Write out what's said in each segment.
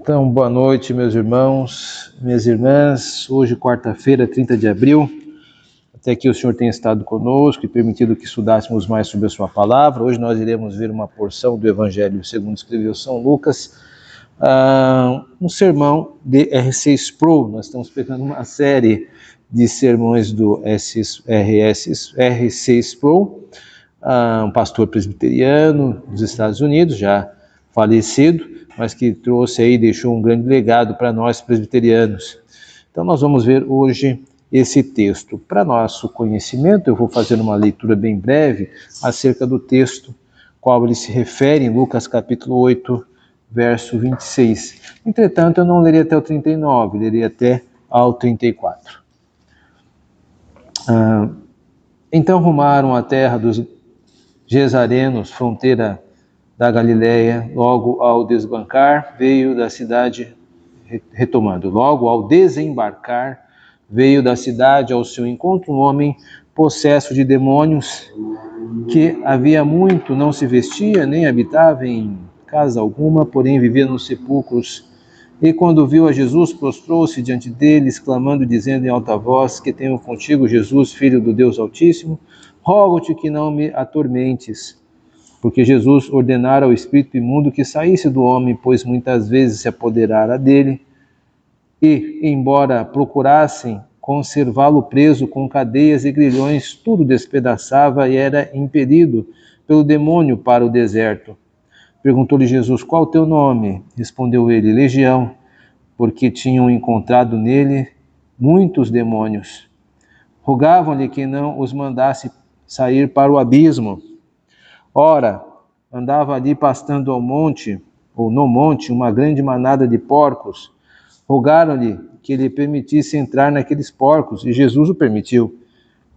Então, boa noite, meus irmãos, minhas irmãs. Hoje, quarta-feira, 30 de abril. Até aqui o Senhor tem estado conosco e permitido que estudássemos mais sobre a sua palavra. Hoje nós iremos ver uma porção do Evangelho segundo escreveu São Lucas, um sermão de R.C. Sproul. Nós estamos pegando uma série de sermões do R.C. Sproul, um pastor presbiteriano dos Estados Unidos, já falecido, mas que trouxe aí, deixou um grande legado para nós presbiterianos. Então nós vamos ver hoje esse texto. Para nosso conhecimento, eu vou fazer uma leitura bem breve acerca do texto qual ele se refere em Lucas capítulo 8, verso 26. Entretanto, eu não lerei até o 39, lerei até ao 34. Então rumaram a terra dos Gesarenos, fronteira da Galileia. Logo ao desembarcar, veio da cidade ao seu encontro um homem possesso de demônios, que havia muito não se vestia, nem habitava em casa alguma, porém vivia nos sepulcros. E quando viu a Jesus, prostrou-se diante dele, exclamando, dizendo em alta voz: que tenho contigo, Jesus, Filho do Deus Altíssimo, rogo-te que não me atormentes. Porque Jesus ordenara ao espírito imundo que saísse do homem, pois muitas vezes se apoderara dele, e, embora procurassem conservá-lo preso com cadeias e grilhões, tudo despedaçava e era impelido pelo demônio para o deserto. Perguntou-lhe Jesus: qual o teu nome? Respondeu ele: Legião, porque tinham encontrado nele muitos demônios. Rogavam-lhe que não os mandasse sair para o abismo. Ora, andava ali pastando no monte, uma grande manada de porcos. Rogaram-lhe que lhe permitisse entrar naqueles porcos, e Jesus o permitiu.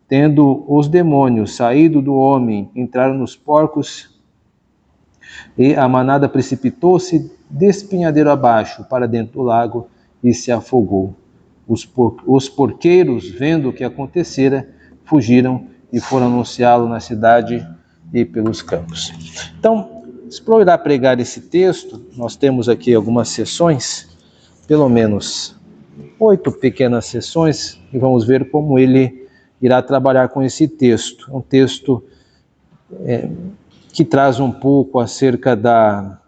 Tendo os demônios saído do homem, entraram nos porcos, e a manada precipitou-se despenhadeiro abaixo, para dentro do lago, e se afogou. Os porqueiros, vendo o que acontecera, fugiram e foram anunciá-lo na cidade e pelos campos. Então, Sproul irá pregar esse texto. Nós temos aqui algumas sessões, pelo menos 8 pequenas sessões, e vamos ver como ele irá trabalhar com esse texto. Um texto que traz um pouco acerca da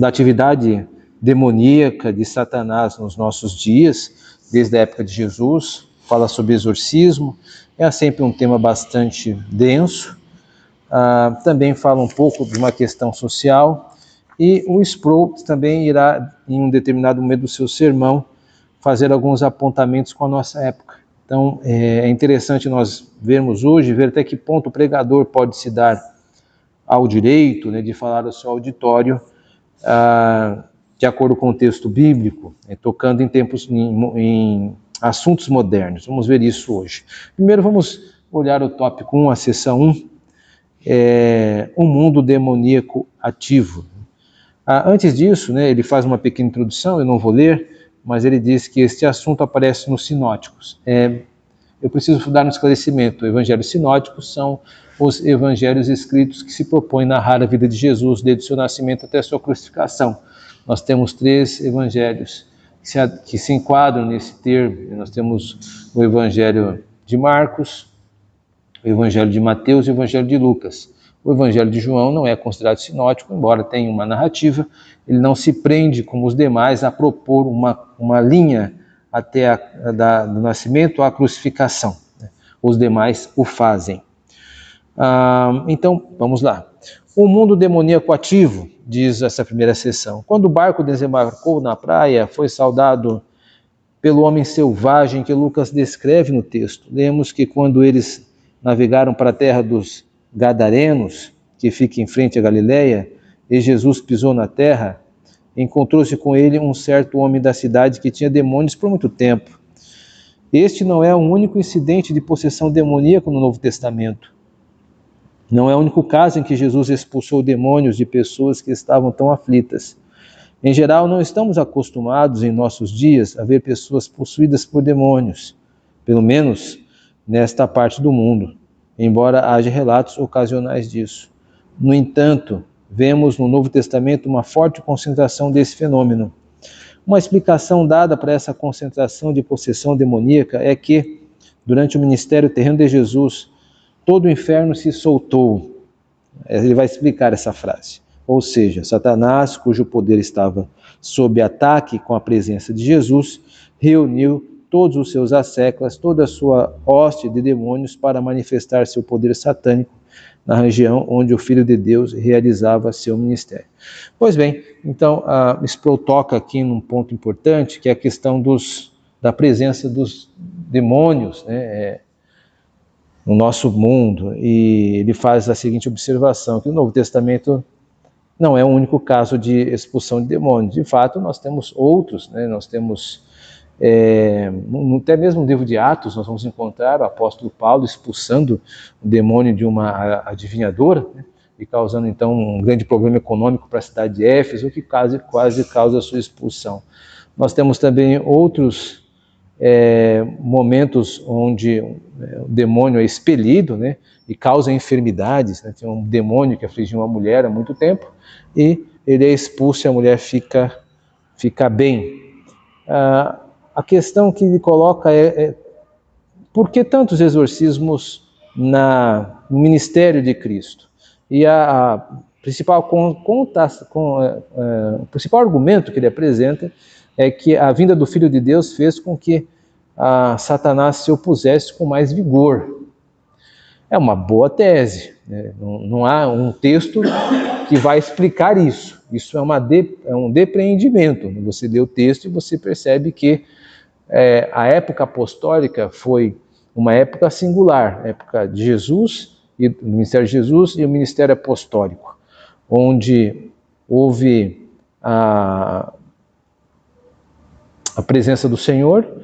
atividade demoníaca de Satanás nos nossos dias, desde a época de Jesus. Fala sobre exorcismo, é sempre um tema bastante denso. Também fala um pouco de uma questão social, e o Sproul também irá, em um determinado momento do seu sermão, fazer alguns apontamentos com a nossa época. Então, é interessante nós vermos hoje, ver até que ponto o pregador pode se dar ao direito, né, de falar ao seu auditório, de acordo com o texto bíblico, tocando em assuntos modernos. Vamos ver isso hoje. Primeiro vamos olhar o tópico 1, a seção 1, um mundo demoníaco ativo. Antes disso, né, ele faz uma pequena introdução, eu não vou ler, mas ele diz que este assunto aparece nos sinóticos. Eu preciso dar um esclarecimento. Evangelhos sinóticos são os evangelhos escritos que se propõem a narrar a vida de Jesus, desde o seu nascimento até a sua crucificação. Nós temos 3 evangelhos que se enquadram nesse termo. Nós temos o evangelho de Marcos, o evangelho de Mateus e o evangelho de Lucas. O evangelho de João não é considerado sinótico, embora tenha uma narrativa. Ele não se prende, como os demais, a propor uma linha até do nascimento à crucificação. Os demais o fazem. Então, vamos lá. O mundo demoníaco ativo, diz essa primeira sessão. Quando o barco desembarcou na praia, foi saudado pelo homem selvagem que Lucas descreve no texto. Lemos que quando eles navegaram para a terra dos Gadarenos, que fica em frente à Galileia, e Jesus pisou na terra, encontrou-se com ele um certo homem da cidade que tinha demônios por muito tempo. Este não é o único incidente de possessão demoníaca no Novo Testamento. Não é o único caso em que Jesus expulsou demônios de pessoas que estavam tão aflitas. Em geral, não estamos acostumados em nossos dias a ver pessoas possuídas por demônios, pelo menos nesta parte do mundo, embora haja relatos ocasionais disso. No entanto, vemos no Novo Testamento uma forte concentração desse fenômeno. Uma explicação dada para essa concentração de possessão demoníaca é que, durante o ministério terreno de Jesus, todo o inferno se soltou. Ele vai explicar essa frase. Ou seja, Satanás, cujo poder estava sob ataque com a presença de Jesus, reuniu todos os seus asseclas, toda a sua hoste de demônios para manifestar seu poder satânico na região onde o Filho de Deus realizava seu ministério. Pois bem, então, Sproul toca aqui num ponto importante, que é a questão da presença dos demônios, né, no nosso mundo, e ele faz a seguinte observação, que o Novo Testamento não é o único caso de expulsão de demônios. De fato, nós temos outros, né, nós temos... até mesmo no livro de Atos nós vamos encontrar o apóstolo Paulo expulsando o demônio de uma adivinhadora, né, e causando então um grande problema econômico para a cidade de Éfeso, que quase causa a sua expulsão. Nós temos também outros momentos onde o demônio é expelido, né, e causa enfermidades, né. Tem um demônio que afligiu uma mulher há muito tempo e ele é expulso e a mulher fica bem. A questão que ele coloca é por que tantos exorcismos no ministério de Cristo? E o principal argumento que ele apresenta é que a vinda do Filho de Deus fez com que Satanás se opusesse com mais vigor. É uma boa tese, né? Não há um texto que vai explicar isso. Isso é um depreendimento. Você lê o texto e você percebe que a época apostólica foi uma época singular, a época de Jesus, e do ministério de Jesus e o ministério apostólico, onde houve a presença do Senhor,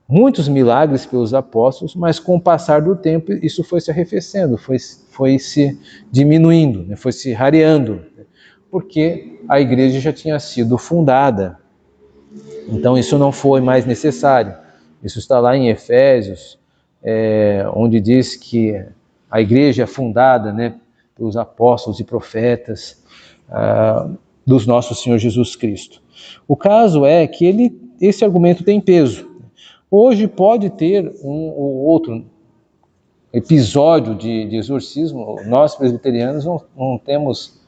muitos milagres pelos apóstolos, mas com o passar do tempo isso foi se arrefecendo, foi se diminuindo, né, foi se rareando, porque a igreja já tinha sido fundada. Então isso não foi mais necessário. Isso está lá em Efésios, onde diz que a igreja é fundada, né, pelos apóstolos e profetas dos nosso Senhor Jesus Cristo. O caso é que esse argumento tem peso. Hoje pode ter um ou outro episódio de exorcismo. Nós presbiterianos não temos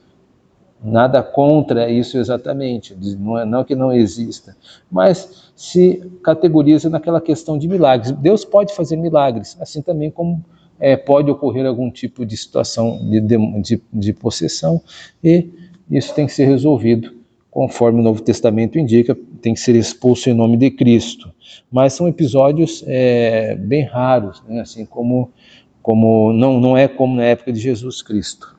nada contra isso exatamente, não que não exista, mas se categoriza naquela questão de milagres. Deus pode fazer milagres, assim também como pode ocorrer algum tipo de situação de possessão, e isso tem que ser resolvido conforme o Novo Testamento indica, tem que ser expulso em nome de Cristo. Mas são episódios bem raros, né? Assim como não é como na época de Jesus Cristo.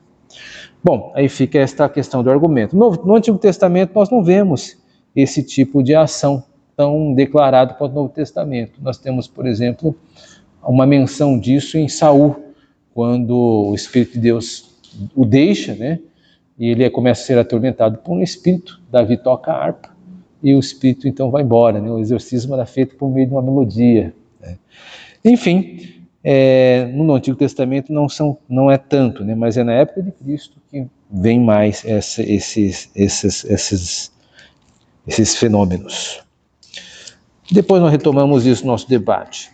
Bom, aí fica esta questão do argumento. No Antigo Testamento nós não vemos esse tipo de ação tão declarado quanto no Novo Testamento. Nós temos, por exemplo, uma menção disso em Saul, quando o Espírito de Deus o deixa, né? E ele começa a ser atormentado por um espírito. Davi toca a harpa e o espírito então vai embora, né? O exorcismo era feito por meio de uma melodia, né? Enfim, no Antigo Testamento não é tanto, né? Mas é na época de Cristo que vem mais esses fenômenos. Depois nós retomamos isso no nosso debate.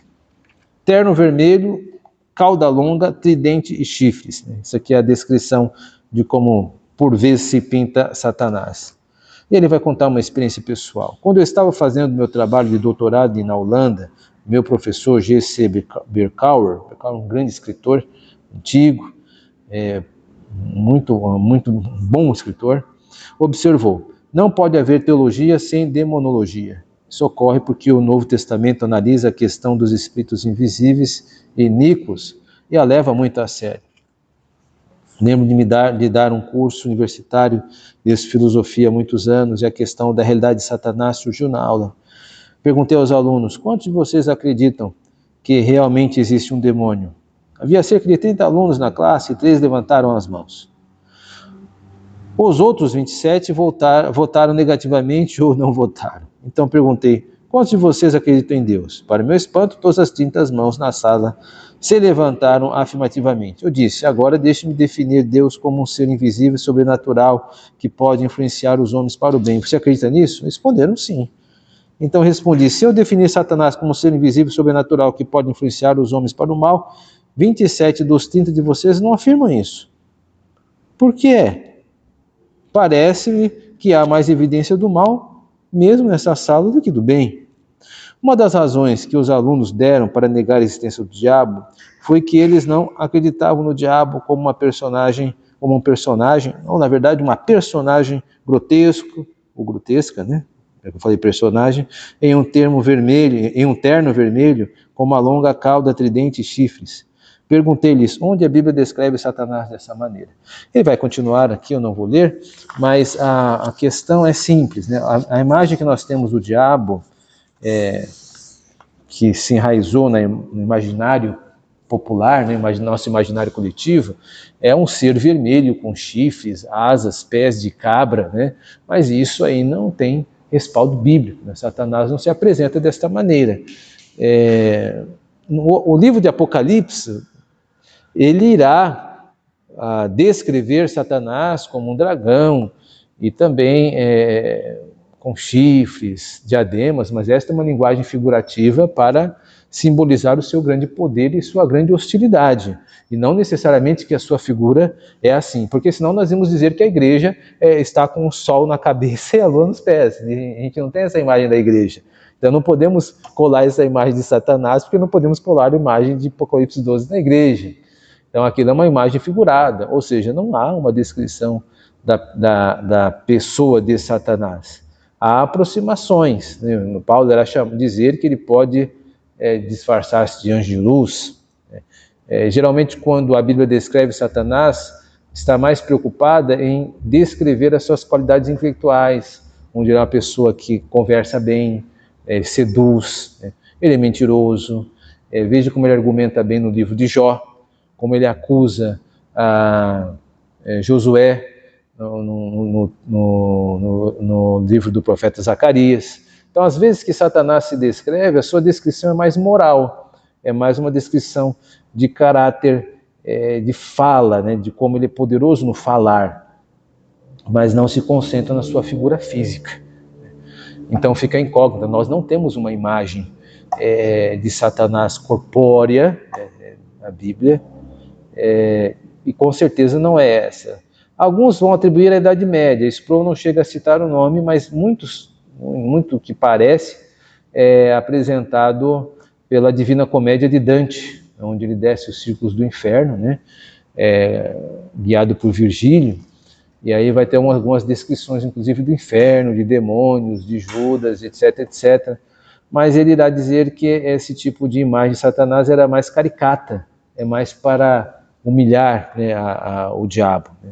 Terno vermelho, cauda longa, tridente e chifres, né? Isso aqui é a descrição de como por vezes se pinta Satanás. E ele vai contar uma experiência pessoal. Quando eu estava fazendo meu trabalho de doutorado na Holanda, meu professor G.C. Berkouwer, um grande escritor antigo, muito bom escritor, observou: não pode haver teologia sem demonologia. Isso ocorre porque o Novo Testamento analisa a questão dos espíritos invisíveis e iníquos e a leva muito a sério. Lembro de dar um curso universitário de filosofia há muitos anos, e a questão da realidade de Satanás surgiu na aula. Perguntei aos alunos: quantos de vocês acreditam que realmente existe um demônio? Havia cerca de 30 alunos na classe e 3 levantaram as mãos. Os outros 27 votaram negativamente ou não votaram. Então perguntei: Quantos de vocês acreditam em Deus? Para meu espanto, todas as 30 mãos na sala se levantaram afirmativamente. Eu disse, agora deixe-me definir Deus como um ser invisível e sobrenatural que pode influenciar os homens para o bem. Você acredita nisso? Responderam sim. Então respondi, se eu definir Satanás como um ser invisível e sobrenatural que pode influenciar os homens para o mal, 27 dos 30 de vocês não afirmam isso. Por que é? Parece-me que há mais evidência do mal, mesmo nessa sala, do que do bem. Uma das razões que os alunos deram para negar a existência do diabo foi que eles não acreditavam no diabo como um personagem, ou na verdade uma personagem grotesco, ou grotesca, né? Eu falei personagem, em um terno vermelho, com uma longa cauda, tridente e chifres. Perguntei-lhes onde a Bíblia descreve Satanás dessa maneira. Ele vai continuar aqui, eu não vou ler, mas a questão é simples, né? A imagem que nós temos do diabo, que se enraizou no imaginário popular, né, nosso imaginário coletivo, é um ser vermelho com chifres, asas, pés de cabra, né? Mas isso aí não tem respaldo bíblico, né? Satanás não se apresenta desta maneira. O livro de Apocalipse, ele irá descrever Satanás como um dragão e também com chifres, diademas, mas esta é uma linguagem figurativa para simbolizar o seu grande poder e sua grande hostilidade, e não necessariamente que a sua figura é assim, porque senão nós vamos dizer que a igreja está com o sol na cabeça e a lua nos pés, e a gente não tem essa imagem da igreja. Então não podemos colar essa imagem de Satanás, porque não podemos colar a imagem de Apocalipse 12 na igreja. Então aquilo é uma imagem figurada, ou seja, não há uma descrição da pessoa de Satanás. Há aproximações, né? Paulo era dizer que ele pode disfarçar-se de anjo de luz. Geralmente quando a Bíblia descreve Satanás, está mais preocupada em descrever as suas qualidades intelectuais, onde ele é uma pessoa que conversa bem, seduz, ele é mentiroso. Veja como ele argumenta bem no livro de Jó, como ele acusa Josué no livro do profeta Zacarias. Então, às vezes que Satanás se descreve, a sua descrição é mais moral, é mais uma descrição de caráter, de fala, né, de como ele é poderoso no falar, mas não se concentra na sua figura física. Então fica incógnita, nós não temos uma imagem de Satanás corpórea na Bíblia, e com certeza não é essa. Alguns vão atribuir à Idade Média, Sproul não chega a citar o nome, mas muito que parece é apresentado pela Divina Comédia de Dante, onde ele desce os círculos do inferno, né? Guiado por Virgílio, e aí vai ter algumas descrições, inclusive do inferno, de demônios, de Judas, etc, etc. Mas ele irá dizer que esse tipo de imagem de Satanás era mais caricata, é mais para humilhar, né, o diabo, né?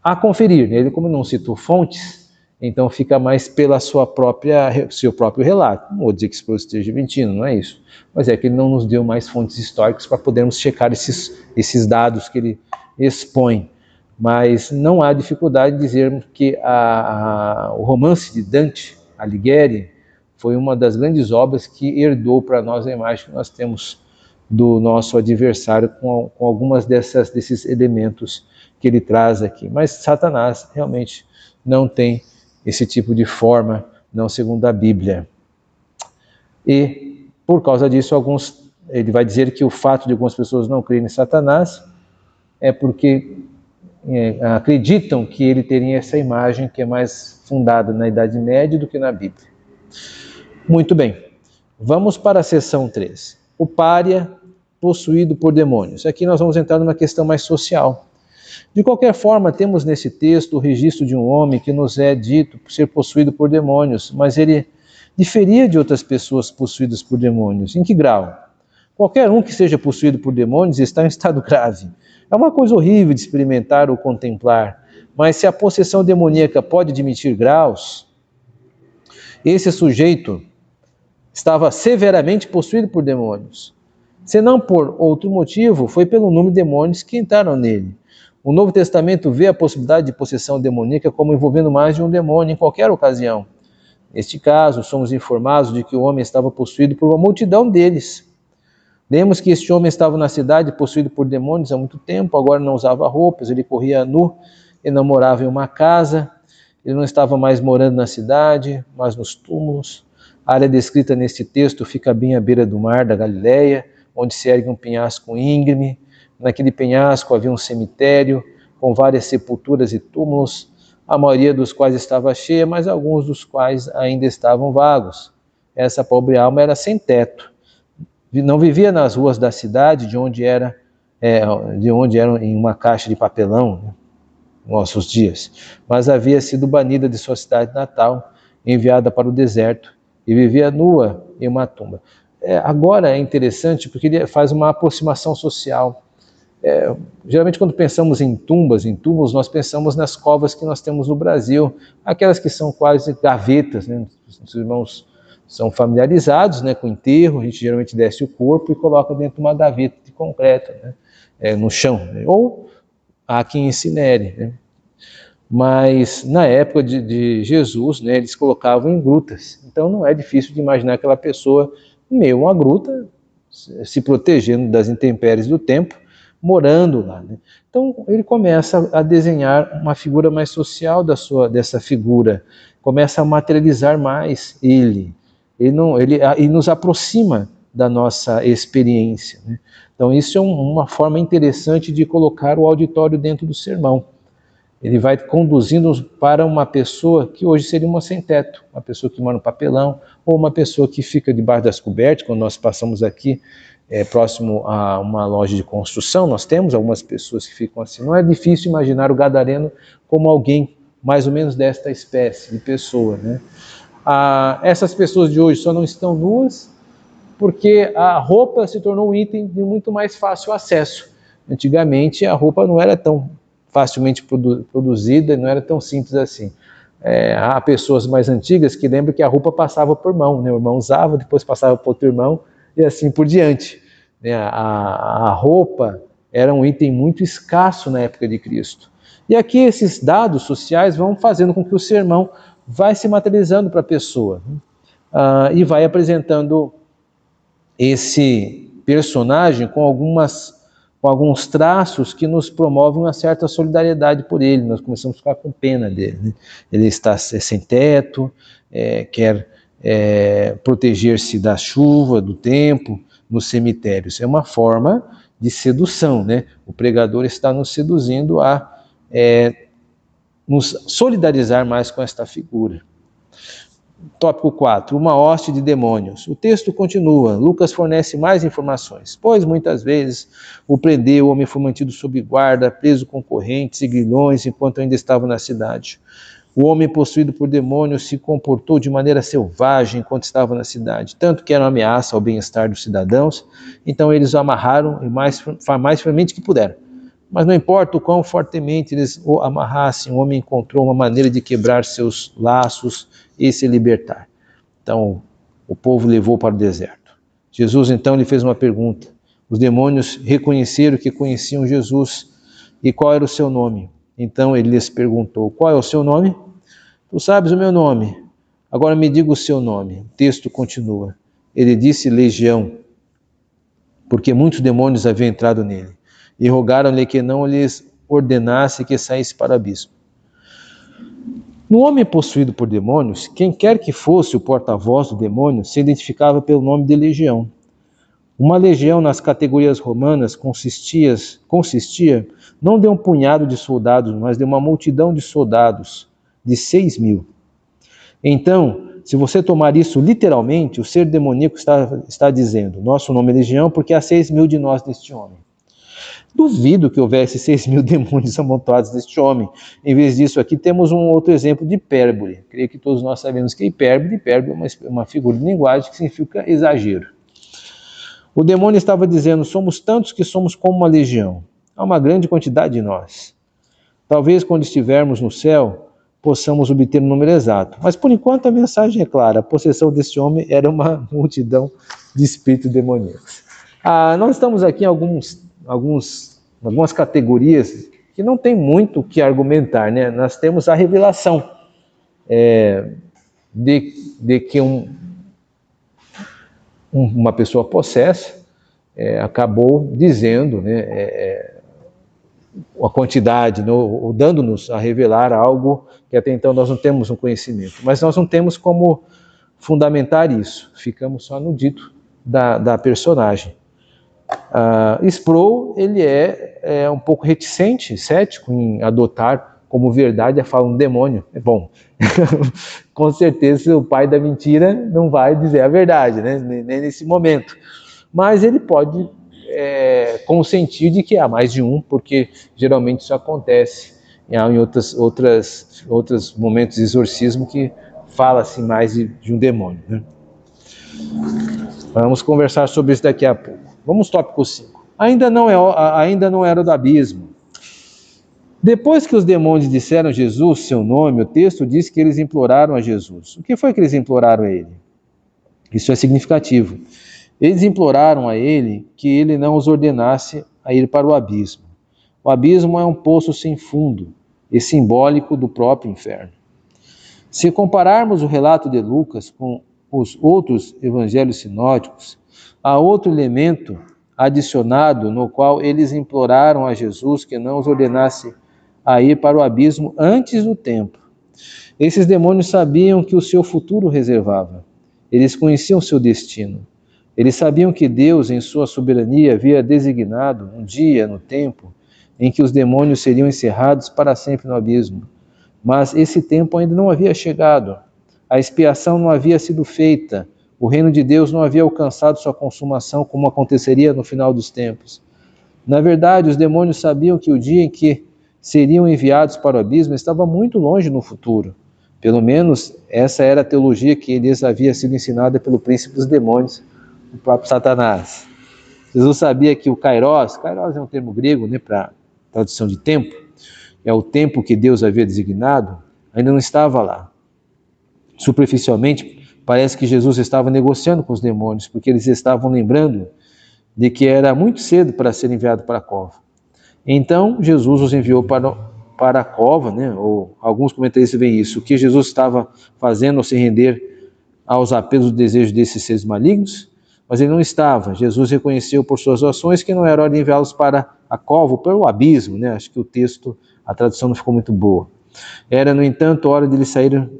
A conferir, né? Ele como não citou fontes, então fica mais pela seu próprio relato. Não vou dizer que Sproul esteja mentindo, não é isso. Mas é que ele não nos deu mais fontes históricas para podermos checar esses dados que ele expõe. Mas não há dificuldade de dizermos que o romance de Dante Alighieri foi uma das grandes obras que herdou para nós a imagem que nós temos do nosso adversário com algumas desses elementos que ele traz aqui. Mas Satanás realmente não tem esse tipo de forma, não segundo a Bíblia. E, por causa disso, ele vai dizer que o fato de algumas pessoas não crerem em Satanás é porque acreditam que ele teria essa imagem que é mais fundada na Idade Média do que na Bíblia. Muito bem, vamos para a seção 3. O pária possuído por demônios. Aqui nós vamos entrar numa questão mais social. De qualquer forma, temos nesse texto o registro de um homem que nos é dito ser possuído por demônios, mas ele diferia de outras pessoas possuídas por demônios. Em que grau? Qualquer um que seja possuído por demônios está em estado grave. É uma coisa horrível de experimentar ou contemplar, mas se a possessão demoníaca pode admitir graus, esse sujeito estava severamente possuído por demônios. Se não por outro motivo, foi pelo número de demônios que entraram nele. O Novo Testamento vê a possibilidade de possessão demoníaca como envolvendo mais de um demônio em qualquer ocasião. Neste caso, somos informados de que o homem estava possuído por uma multidão deles. Lemos que este homem estava na cidade possuído por demônios há muito tempo, agora não usava roupas, ele corria nu, ele não morava em uma casa, ele não estava mais morando na cidade, mas nos túmulos. A área descrita neste texto fica bem à beira do mar da Galileia, onde se ergue um penhasco íngreme. Naquele penhasco havia um cemitério com várias sepulturas e túmulos, a maioria dos quais estava cheia, mas alguns dos quais ainda estavam vagos. Essa pobre alma era sem teto. Não vivia nas ruas da cidade, de onde era em uma caixa de papelão, né, nossos dias, mas havia sido banida de sua cidade natal, enviada para o deserto, e vivia nua em uma tumba. Agora é interessante porque ele faz uma aproximação social. Geralmente quando pensamos em túmulos, nós pensamos nas covas que nós temos no Brasil, aquelas que são quase gavetas, né? Os irmãos são familiarizados, né, com o enterro, a gente geralmente desce o corpo e coloca dentro de uma gaveta de concreto, né, no chão, né? Ou há quem incinere, né? Mas na época de Jesus, né, eles colocavam em grutas, então não é difícil de imaginar aquela pessoa em meio a uma gruta, se protegendo das intempéries do tempo, morando lá, né? Então ele começa a desenhar uma figura mais social dessa figura, começa a materializar mais ele nos aproxima da nossa experiência, né? Então isso é uma forma interessante de colocar o auditório dentro do sermão. Ele vai conduzindo para uma pessoa que hoje seria uma sem-teto, uma pessoa que mora no papelão, ou uma pessoa que fica debaixo das cobertas. Quando nós passamos aqui, próximo a uma loja de construção, nós temos algumas pessoas que ficam assim. Não é difícil imaginar o gadareno como alguém mais ou menos desta espécie de pessoa, né? Essas pessoas de hoje só não estão nuas porque a roupa se tornou um item de muito mais fácil acesso. Antigamente a roupa não era tão facilmente produzida, não era tão simples assim. Há pessoas mais antigas que lembram que a roupa passava por mão, né? O irmão usava, depois passava para outro irmão e assim por diante, né? A roupa era um item muito escasso na época de Cristo. E aqui esses dados sociais vão fazendo com que o sermão vai se materializando para a pessoa, né? E vai apresentando esse personagem com alguns traços que nos promovem uma certa solidariedade por ele. Nós começamos a ficar com pena dele, né? Ele está sem teto, quer proteger-se da chuva, do tempo, no cemitério. Isso é uma forma de sedução, né? O pregador está nos seduzindo a nos solidarizar mais com esta figura. Tópico 4, uma hoste de demônios. O texto continua, Lucas fornece mais informações. Pois muitas vezes o prendeu, o homem foi mantido sob guarda, preso com correntes e grilhões enquanto ainda estava na cidade. O homem possuído por demônios se comportou de maneira selvagem enquanto estava na cidade, tanto que era uma ameaça ao bem-estar dos cidadãos, então eles o amarraram mais firmemente que puderam. Mas não importa o quão fortemente eles o amarrassem, o homem encontrou uma maneira de quebrar seus laços e se libertar. Então, o povo levou para o deserto. Jesus, então, lhe fez uma pergunta. Os demônios reconheceram que conheciam Jesus. E qual era o seu nome? Então, ele lhes perguntou, qual é o seu nome? Tu sabes o meu nome. Agora me diga o seu nome. O texto continua. Ele disse Legião, porque muitos demônios haviam entrado nele. E rogaram-lhe que não lhes ordenasse que saísse para o abismo. No homem possuído por demônios, quem quer que fosse o porta-voz do demônio se identificava pelo nome de legião. Uma legião nas categorias romanas consistia não de um punhado de soldados, mas de uma multidão de soldados, de 6.000. Então, se você tomar isso literalmente, o ser demoníaco está dizendo, nosso nome é legião porque há 6.000 de nós deste homem. Duvido que houvesse 6.000 demônios amontoados deste homem. Em vez disso, aqui temos um outro exemplo de hipérbole. Creio que todos nós sabemos que hipérbole é uma figura de linguagem que significa exagero. O demônio estava dizendo, somos tantos que somos como uma legião. Há uma grande quantidade de nós. Talvez quando estivermos no céu, possamos obter um número exato. Mas por enquanto a mensagem é clara, a possessão deste homem era uma multidão de espíritos demoníacos. Nós estamos aqui em algumas categorias que não tem muito o que argumentar, né? Nós temos a revelação de que uma pessoa possessa acabou dizendo, né, a quantidade, né, ou dando-nos a revelar algo que até então nós não temos um conhecimento. Mas nós não temos como fundamentar isso, ficamos só no dito da personagem. Sproul, ele é um pouco reticente, cético em adotar como verdade a fala de um demônio. Bom, com certeza o pai da mentira não vai dizer a verdade, né? Nem nesse momento. Mas ele pode consentir de que há mais de um, porque geralmente isso acontece em outros momentos de exorcismo que fala-se mais de um demônio, né? Vamos conversar sobre isso daqui a pouco. Vamos tópico 5. Ainda não era do abismo. Depois que os demônios disseram a Jesus seu nome, o texto diz que eles imploraram a Jesus. O que foi que eles imploraram a ele? Isso é significativo. Eles imploraram a ele que ele não os ordenasse a ir para o abismo. O abismo é um poço sem fundo e simbólico do próprio inferno. Se compararmos o relato de Lucas com os outros evangelhos sinóticos, há outro elemento adicionado no qual eles imploraram a Jesus que não os ordenasse a ir para o abismo antes do tempo. Esses demônios sabiam que o seu futuro reservava. Eles conheciam seu destino. Eles sabiam que Deus, em sua soberania, havia designado um dia no tempo em que os demônios seriam encerrados para sempre no abismo. Mas esse tempo ainda não havia chegado. A expiação não havia sido feita. O reino de Deus não havia alcançado sua consumação como aconteceria no final dos tempos. Na verdade, os demônios sabiam que o dia em que seriam enviados para o abismo estava muito longe no futuro. Pelo menos essa era a teologia que lhes havia sido ensinada pelo príncipe dos demônios, o próprio Satanás. Jesus sabia que o kairos é um termo grego, né, para tradução de tempo, é o tempo que Deus havia designado, ainda não estava lá. Superficialmente, parece que Jesus estava negociando com os demônios, porque eles estavam lembrando de que era muito cedo para ser enviado para a cova. Então, Jesus os enviou para a cova, né? Ou alguns comentaristas veem isso, o que Jesus estava fazendo ao se render aos apelos do desejo desses seres malignos, mas ele não estava. Jesus reconheceu por suas ações que não era hora de enviá-los para a cova, ou para o abismo, né? Acho que o texto, a tradução não ficou muito boa. Era, no entanto, hora de eles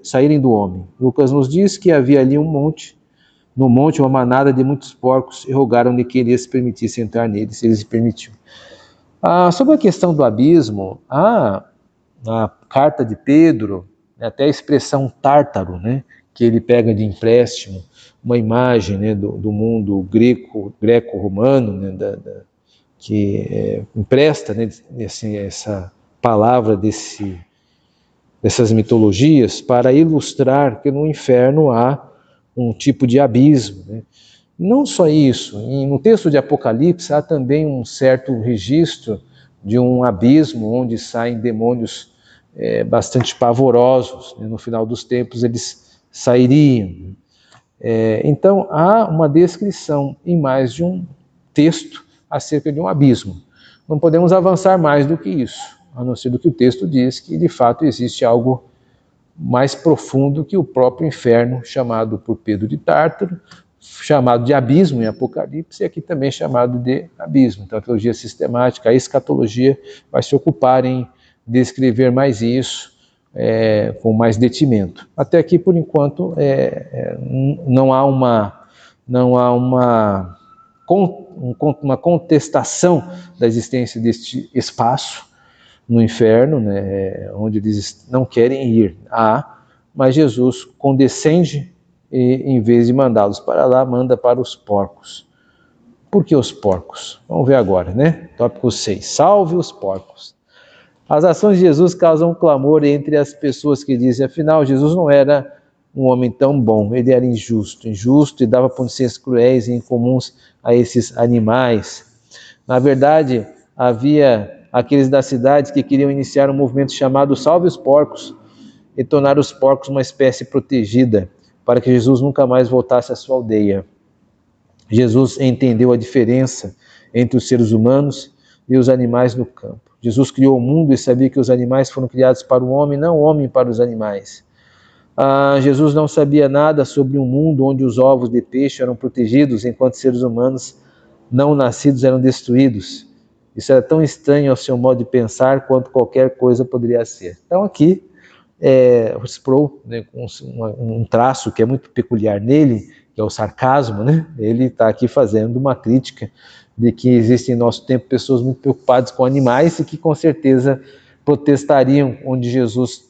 saírem do homem. Lucas nos diz que havia ali no monte uma manada de muitos porcos e rogaram-lhe que ele se permitisse entrar neles, ele se permitiu. Sobre a questão do abismo, na carta de Pedro, até a expressão tártaro, né, que ele pega de empréstimo, uma imagem, né, do mundo greco-romano, né, que empresta, né, assim, essa palavra dessas mitologias para ilustrar que no inferno há um tipo de abismo, né? Não só isso, no texto de Apocalipse há também um certo registro de um abismo onde saem demônios bastante pavorosos, né? No final dos tempos eles sairiam. Então há uma descrição em mais de um texto acerca de um abismo. Não podemos avançar mais do que isso, a não ser do que o texto diz que de fato existe algo mais profundo que o próprio inferno, chamado por Pedro de Tártaro, chamado de abismo em Apocalipse, e aqui também chamado de abismo. Então a teologia sistemática, a escatologia, vai se ocupar em descrever mais isso com mais detimento. Até aqui, por enquanto, não há uma contestação da existência deste espaço no inferno, né, onde eles não querem ir. Mas Jesus condescende e, em vez de mandá-los para lá, manda para os porcos. Por que os porcos? Vamos ver agora, né? Tópico 6. Salve os porcos. As ações de Jesus causam clamor entre as pessoas que dizem, afinal, Jesus não era um homem tão bom, ele era injusto e dava punições cruéis e incomuns a esses animais. Na verdade, havia aqueles das cidades que queriam iniciar um movimento chamado Salve os Porcos e tornar os porcos uma espécie protegida, para que Jesus nunca mais voltasse à sua aldeia. Jesus entendeu a diferença entre os seres humanos e os animais no campo. Jesus criou o mundo e sabia que os animais foram criados para o homem, não o homem para os animais. Jesus não sabia nada sobre um mundo onde os ovos de peixe eram protegidos, enquanto seres humanos não nascidos eram destruídos. Isso era tão estranho ao seu modo de pensar quanto qualquer coisa poderia ser. Então aqui, o Sproul, né, com um traço que é muito peculiar nele, que é o sarcasmo, né? Ele está aqui fazendo uma crítica de que existem em nosso tempo pessoas muito preocupadas com animais e que com certeza protestariam onde Jesus,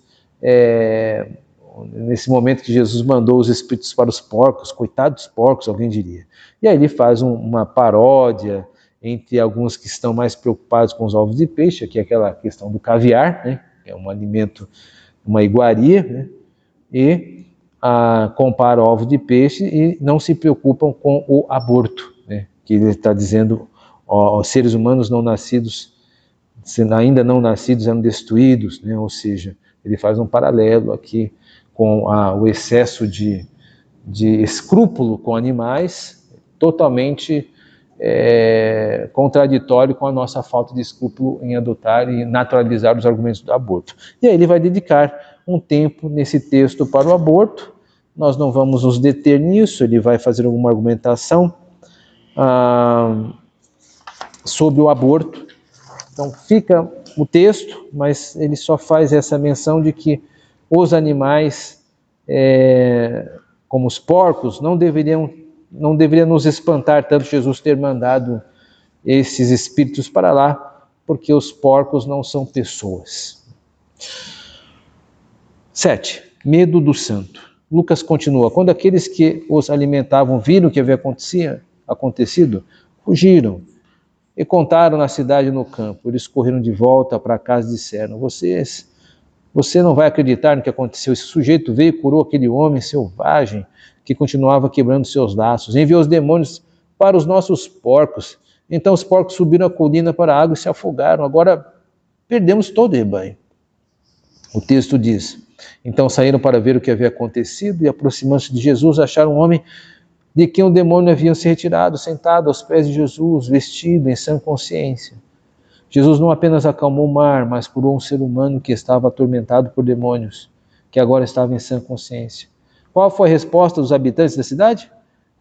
nesse momento que Jesus mandou os espíritos para os porcos, coitados dos porcos, alguém diria. E aí ele faz uma paródia entre alguns que estão mais preocupados com os ovos de peixe, que é aquela questão do caviar, né? É um alimento, uma iguaria, né? E compara ovos de peixe e não se preocupam com o aborto, né? Que ele está dizendo, os seres humanos não nascidos, ainda não nascidos, eram destruídos, né? Ou seja, ele faz um paralelo aqui com o excesso de escrúpulo com animais, totalmente contraditório com a nossa falta de escrúpulo em adotar e naturalizar os argumentos do aborto. E aí ele vai dedicar um tempo nesse texto para o aborto. Nós não vamos nos deter nisso, ele vai fazer alguma argumentação sobre o aborto. Então fica o texto, mas ele só faz essa menção de que os animais, como os porcos, não deveria nos espantar tanto Jesus ter mandado esses espíritos para lá, porque os porcos não são pessoas. 7. Medo do santo. Lucas continua: quando aqueles que os alimentavam viram o que havia acontecido, fugiram e contaram na cidade e no campo. Eles correram de volta para casa e disseram: você não vai acreditar no que aconteceu. Esse sujeito veio e curou aquele homem selvagem que continuava quebrando seus laços. Enviou os demônios para os nossos porcos. Então os porcos subiram a colina para a água e se afogaram. Agora perdemos todo o rebanho. O texto diz: então saíram para ver o que havia acontecido e, aproximando-se de Jesus, acharam um homem de quem o demônio havia se retirado, sentado aos pés de Jesus, vestido em sã consciência. Jesus não apenas acalmou o mar, mas curou um ser humano que estava atormentado por demônios, que agora estava em sã consciência. Qual foi a resposta dos habitantes da cidade?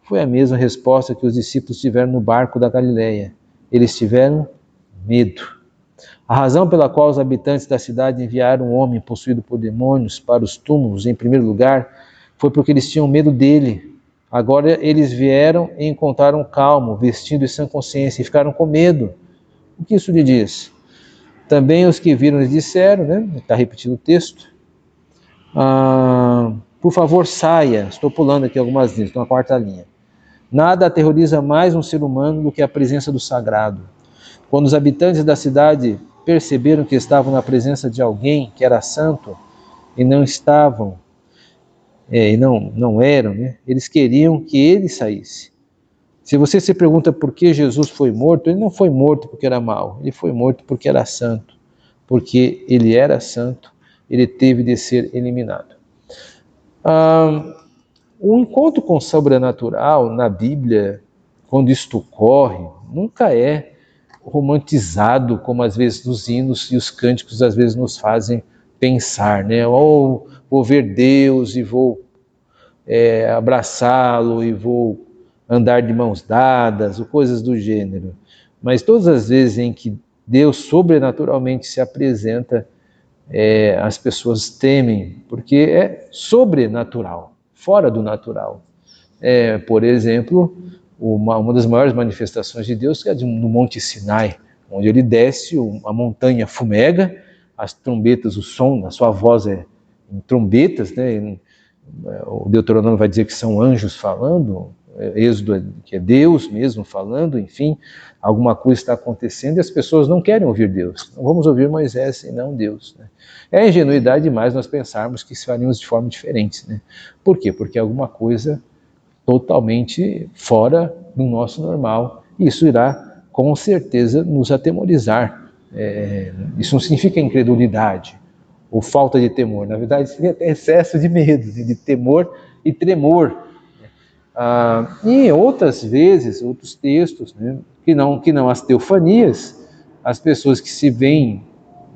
Foi a mesma resposta que os discípulos tiveram no barco da Galileia. Eles tiveram medo. A razão pela qual os habitantes da cidade enviaram um homem possuído por demônios para os túmulos, em primeiro lugar, foi porque eles tinham medo dele. Agora eles vieram e encontraram calmo, vestido em sã consciência, e ficaram com medo. O que isso lhe diz? Também os que viram lhe disseram, né? Está repetindo o texto. Por favor, saia. Estou pulando aqui algumas linhas, estou na quarta linha. Nada aterroriza mais um ser humano do que a presença do sagrado. Quando os habitantes da cidade perceberam que estavam na presença de alguém que era santo e não estavam, e não eram, né? Eles queriam que ele saísse. Se você se pergunta por que Jesus foi morto, ele não foi morto porque era mau, ele foi morto porque era santo. Porque ele era santo, ele teve de ser eliminado. O encontro com o sobrenatural na Bíblia, quando isto ocorre, nunca é romantizado como às vezes os hinos e os cânticos às vezes nos fazem pensar, né? Ou vou ver Deus e vou abraçá-lo e vou andar de mãos dadas, ou coisas do gênero. Mas todas as vezes em que Deus sobrenaturalmente se apresenta, as pessoas temem, porque é sobrenatural, fora do natural. Por exemplo, uma das maiores manifestações de Deus é no Monte Sinai, onde ele desce, a montanha fumega, as trombetas, o som, a sua voz é em trombetas, né? O Deuteronômio vai dizer que são anjos falando, Êxodo que é Deus mesmo falando, enfim, alguma coisa está acontecendo e as pessoas não querem ouvir Deus. Não vamos ouvir Moisés e não Deus, né? É ingenuidade demais nós pensarmos que faríamos de forma diferente, né? Por quê? Porque é alguma coisa totalmente fora do nosso normal. Isso irá, com certeza, nos atemorizar. Isso não significa incredulidade ou falta de temor. Na verdade, seria até excesso de medo, de temor e tremor. E outras vezes, outros textos, né, que não as teofanias, as pessoas que se veem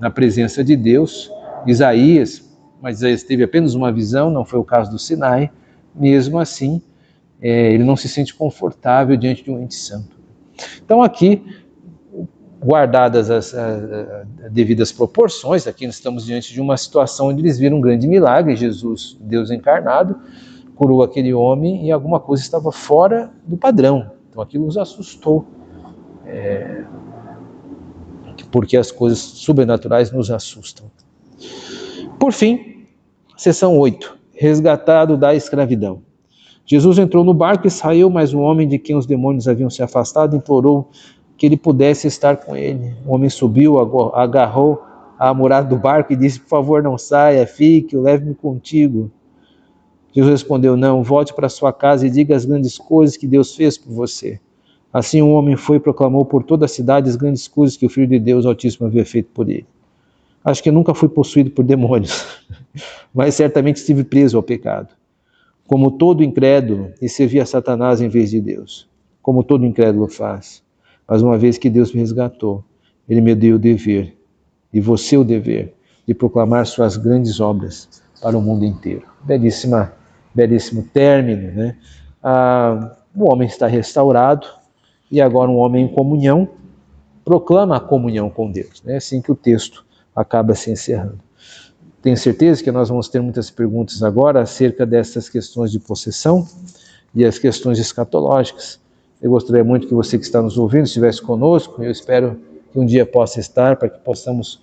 na presença de Deus, Isaías, Moisés teve apenas uma visão, não foi o caso do Sinai. Mesmo assim, ele não se sente confortável diante de um ente santo. Então aqui, guardadas as devidas proporções, aqui nós estamos diante de uma situação onde eles viram um grande milagre, Jesus, Deus encarnado, curou aquele homem e alguma coisa estava fora do padrão. Então aquilo os assustou, porque as coisas sobrenaturais nos assustam. Por fim, seção 8, resgatado da escravidão. Jesus entrou no barco e saiu, mas o homem de quem os demônios haviam se afastado implorou que ele pudesse estar com ele. O homem subiu, agarrou a murada do barco e disse: por favor, não saia, fique, leve-me contigo. Jesus respondeu: não, volte para sua casa e diga as grandes coisas que Deus fez por você. Assim o homem foi e proclamou por toda a cidade as grandes coisas que o Filho de Deus Altíssimo havia feito por ele. Acho que nunca fui possuído por demônios, mas certamente estive preso ao pecado. Como todo incrédulo, e servia a Satanás em vez de Deus, como todo incrédulo faz. Mas uma vez que Deus me resgatou, Ele me deu o dever, e você o dever, de proclamar suas grandes obras para o mundo inteiro. Belíssimo término, né? O homem está restaurado, e agora um homem em comunhão proclama a comunhão com Deus. É assim que o texto acaba se encerrando. Tenho certeza que nós vamos ter muitas perguntas agora acerca dessas questões de possessão e as questões escatológicas. Eu gostaria muito que você que está nos ouvindo estivesse conosco. Eu espero que um dia possa estar, para que possamos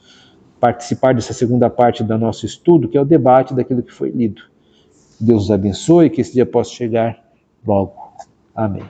participar dessa segunda parte do nosso estudo, que é o debate daquilo que foi lido. Deus os abençoe e que esse dia possa chegar logo. Amém.